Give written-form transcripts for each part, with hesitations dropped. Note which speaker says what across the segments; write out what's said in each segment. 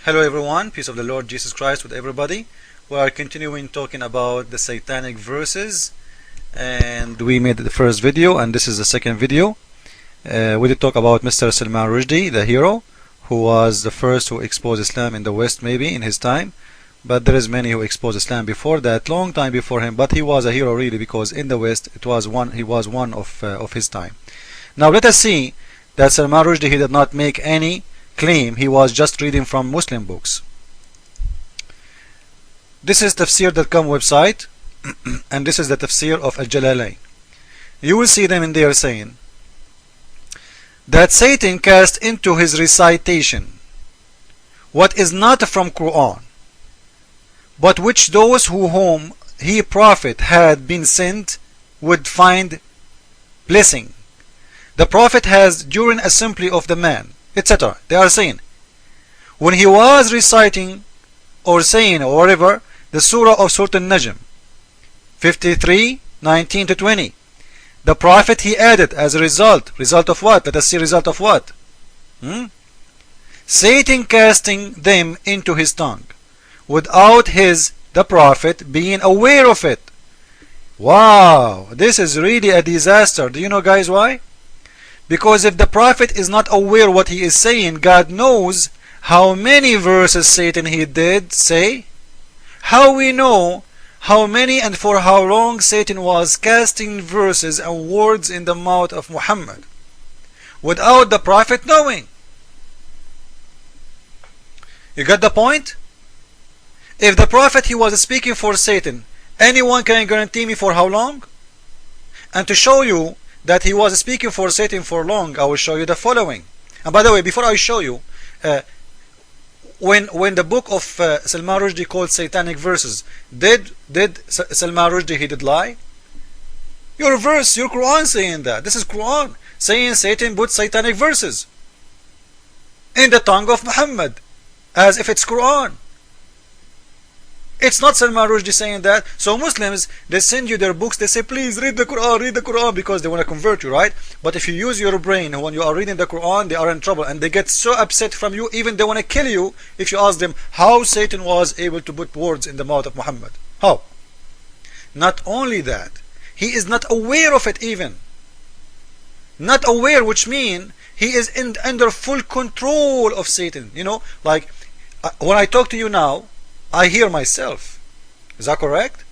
Speaker 1: Hello everyone, peace of the Lord Jesus Christ with everybody. We are continuing talking about the Satanic verses, and we made the first video and this is the second video. We did talk about Mr. Salman Rushdie, the hero, who was the first who exposed Islam in the West, maybe in his time, but there is many who exposed Islam before that, long time before him, but he was a hero really, because in the West he was one of his time. Now let us see that Salman Rushdie, he did not make any claim, he was just reading from Muslim books. This is tafsir.com website and this is the tafsir of Al-Jalalain. You will see them in there saying that Satan cast into his recitation what is not from Quran, but which those whom he prophet had been sent would find blessing. The prophet has during assembly of the man, etc. They are saying when he was reciting or saying or whatever the surah of Surah An-Najm 53:19 to 20, the prophet he added as a result of what? Let us see result of what? Satan casting them into his tongue without the prophet being aware of it. Wow, this is really a disaster. Do you know, guys, why? Because if the prophet is not aware what he is saying, God knows how many verses Satan he did say. How we know how many and for how long Satan was casting verses and words in the mouth of Muhammad without the prophet knowing. You got the point? If the prophet he was speaking for Satan, anyone can guarantee me for how long? And to show you that he was speaking for Satan for long, I will show you the following. And by the way, before I show you, when the book of Salman Rushdie called Satanic verses, did Salman Rushdie he did lie? Your verse, your Quran saying that. This is Quran saying Satan put Satanic verses in the tongue of Muhammad as if it's Quran. It's not Salman Rushdie saying that. So Muslims, they send you their books, they say please read the Quran, because they want to convert you, right? But if you use your brain when you are reading the Quran, they are in trouble and they get so upset from you, even they want to kill you if you ask them how Satan was able to put words in the mouth of Muhammad. How? Not only that, he is not aware of it even. Not aware, which means he is under full control of Satan. You know, like when I talk to you now, I hear myself. Is that correct?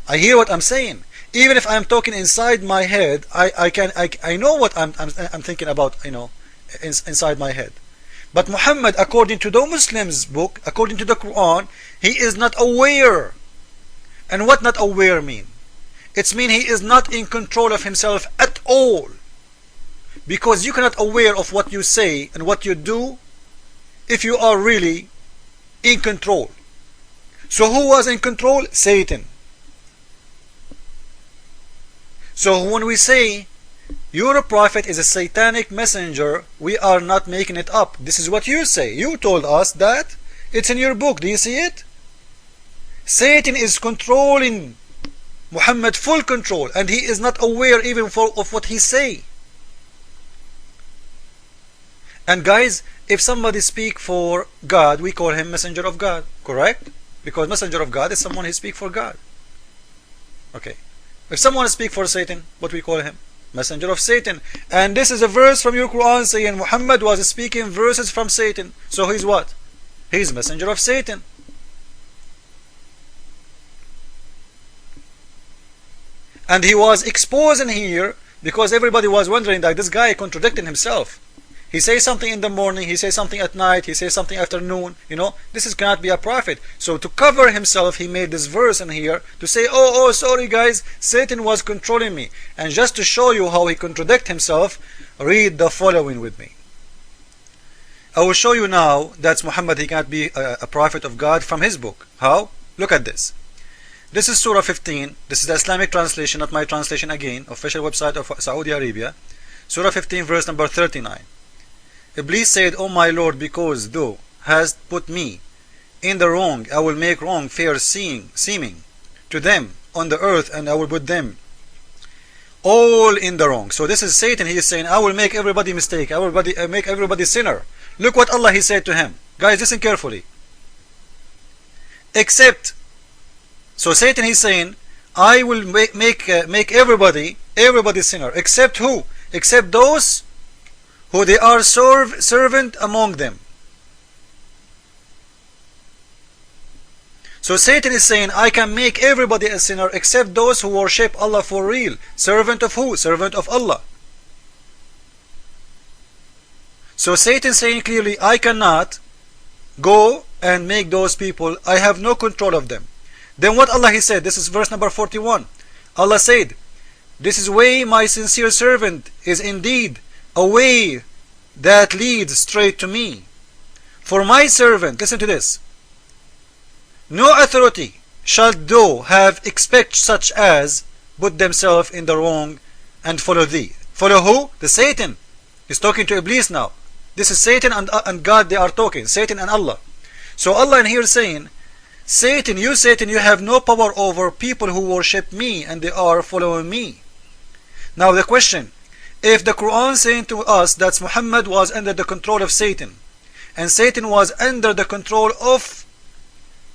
Speaker 1: I hear what I'm saying. Even if I'm talking inside my head, I know what I'm thinking about, you know, inside my head. But Muhammad, according to the Muslims book, according to the Quran, he is not aware. And what not aware mean? It's mean he is not in control of himself at all. Because you cannot aware of what you say and what you do if you are really in control. So who was in control? Satan. So when we say your prophet is a satanic messenger, we are not making it up. This is what you say. You told us that. It's in your book. Do you see it? Satan is controlling Muhammad, full control, and he is not aware even of what he say. And guys, if somebody speak for God, we call him messenger of God, correct? Because messenger of God is someone who speak for God. Okay. If someone speak for Satan, what we call him? Messenger of Satan. And this is a verse from your Quran saying Muhammad was speaking verses from Satan. So he's what? He's messenger of Satan. And he was exposing here because everybody was wondering that this guy contradicting himself. He says something in the morning, he says something at night, he says something afternoon. You know, this cannot be a prophet. So to cover himself, he made this verse in here to say, oh, sorry guys, Satan was controlling me. And just to show you how he contradict himself, read the following with me. I will show you now that Muhammad, he cannot be a prophet of God from his book. How? Look at this. This is Surah 15. This is the Islamic translation, not my translation again, official website of Saudi Arabia. Surah 15 verse number 39. Iblis said, O my Lord, because thou hast put me in the wrong, I will make wrong fair seeming to them on the earth, and I will put them all in the wrong. So this is Satan. He is saying, I will make everybody mistake. I will make everybody sinner. Look what Allah he said to him. Guys, listen carefully. Except, so Satan, he's saying, I will make everybody sinner, except who? Except those who they are servant among them. So Satan is saying, I can make everybody a sinner except those who worship Allah for real. Servant of who? Servant of Allah. So Satan saying clearly, I cannot go and make those people, I have no control of them. Then what Allah he said, this is verse number 41. Allah said, this is way my sincere servant is indeed a way that leads straight to me. For my servant, listen to this, no authority shall thou have expect such as put themselves in the wrong and follow thee. Follow who? The Satan. He's talking to Iblis now. This is Satan and God, they are talking. Satan and Allah. So Allah in here saying, Satan, you have no power over people who worship me and they are following me. Now the question, if the Quran saying to us that Muhammad was under the control of Satan, and Satan was under the control of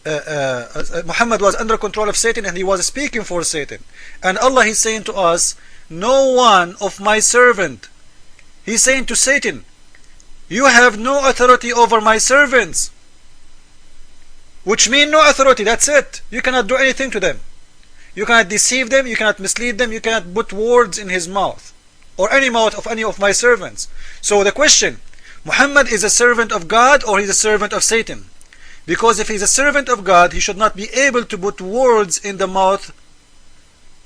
Speaker 1: Muhammad was under control of Satan and he was speaking for Satan, and Allah is saying to us, no one of my servant, he's saying to Satan, you have no authority over my servants, which means no authority, that's it. You cannot do anything to them, you cannot deceive them, you cannot mislead them, you cannot put words in his mouth or any mouth of any of my servants. So the question, Muhammad is a servant of God or he's a servant of Satan? Because if he's a servant of God, he should not be able to put words in the mouth.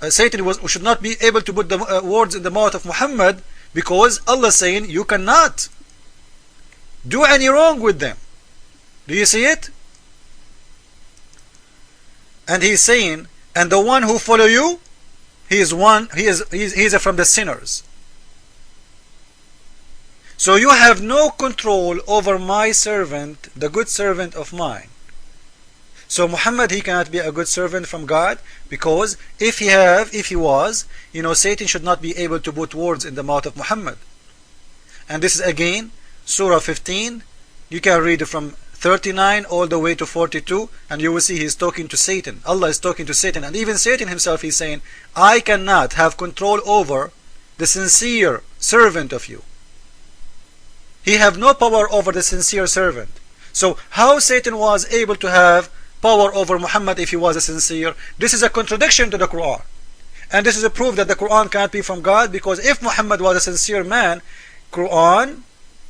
Speaker 1: Satan should not be able to put the words in the mouth of Muhammad, because Allah is saying you cannot do any wrong with them. Do you see it? And he's saying, and the one who follow you, he is from the sinners. So you have no control over my servant, the good servant of mine. So Muhammad, he cannot be a good servant from God, because if he was, Satan should not be able to put words in the mouth of Muhammad. And this is again Surah 15. You can read it from 39 all the way to 42, and you will see he's talking to Satan. Allah is talking to Satan, and even Satan himself is saying, I cannot have control over the sincere servant of you. He have no power over the sincere servant. So how Satan was able to have power over Muhammad if he was a sincere? This is a contradiction to the Quran. And this is a proof that the Quran cannot be from God, because if Muhammad was a sincere man, Quran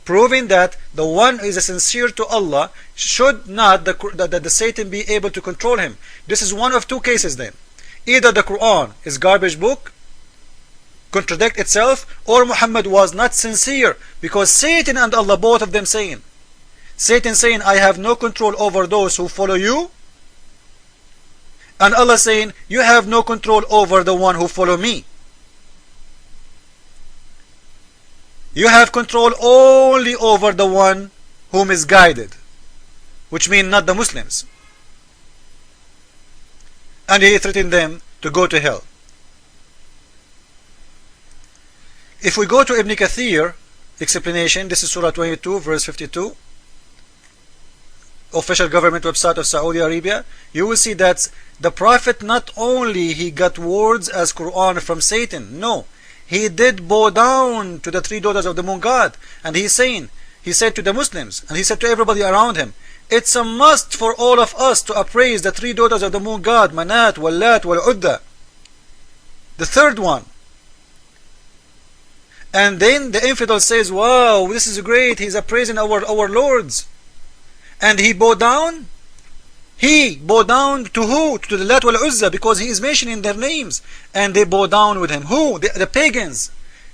Speaker 1: proving that the one who is sincere to Allah should not the Satan be able to control him. This is one of two cases then. Either the Quran is garbage book, contradict itself, or Muhammad was not sincere, because Satan and Allah, both of them saying, Satan saying, I have no control over those who follow you, and Allah saying, you have no control over the one who follow me. You have control only over the one whom is guided, which means not the Muslims. And he threatened them to go to hell. If we go to Ibn Kathir explanation, this is Surah 22 verse 52, official government website of Saudi Arabia, you will see that the Prophet not only he got words as Quran from Satan, no, he did bow down to the three daughters of the moon god. And he said to the Muslims, and he said to everybody around him, it's a must for all of us to appraise the three daughters of the moon god, Manat, Wallat, Wal-Udda, the third one. And then the infidel says, wow, this is great, he's appraising our lords. And he bowed down. He bowed down to who? To the Lat wal Uzza, because he is mentioning their names. And they bow down with him. Who? The pagans.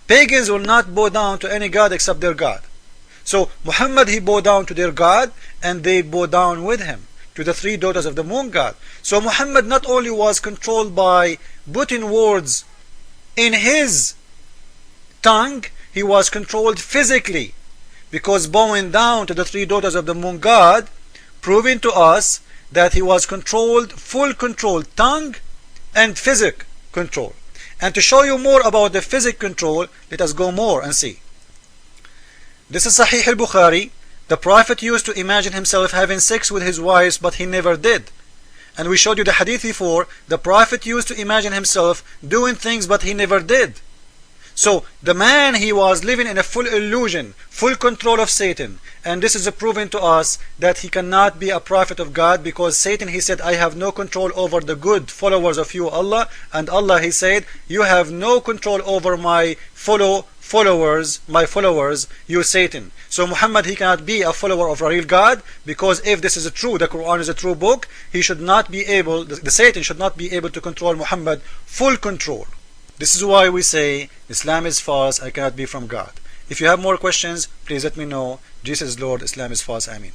Speaker 1: Pagans will not bow down to any god except their God. So Muhammad, he bowed down to their God, and they bow down with him to the three daughters of the moon god. So Muhammad not only was controlled by putting words in his tongue, he was controlled physically, because bowing down to the three daughters of the moon god, proving to us that he was controlled, full control, tongue and physic control. And to show you more about the physic control, let us go more and see. This is Sahih al-Bukhari, The Prophet used to imagine himself having sex with his wives, but he never did. And we showed you the hadith before. The Prophet used to imagine himself doing things, but he never did. So the man, he was living in a full illusion, full control of Satan. And this is proven to us that he cannot be a prophet of God, because Satan, he said, I have no control over the good followers of you, Allah. And Allah, he said, you have no control over my followers, you Satan. So Muhammad, he cannot be a follower of a real God, because if this is true, the Quran is a true book, he should not be able, the Satan should not be able to control Muhammad, full control. This is why we say Islam is false, I cannot be from God. If you have more questions, please let me know. Jesus is Lord, Islam is false. Ameen.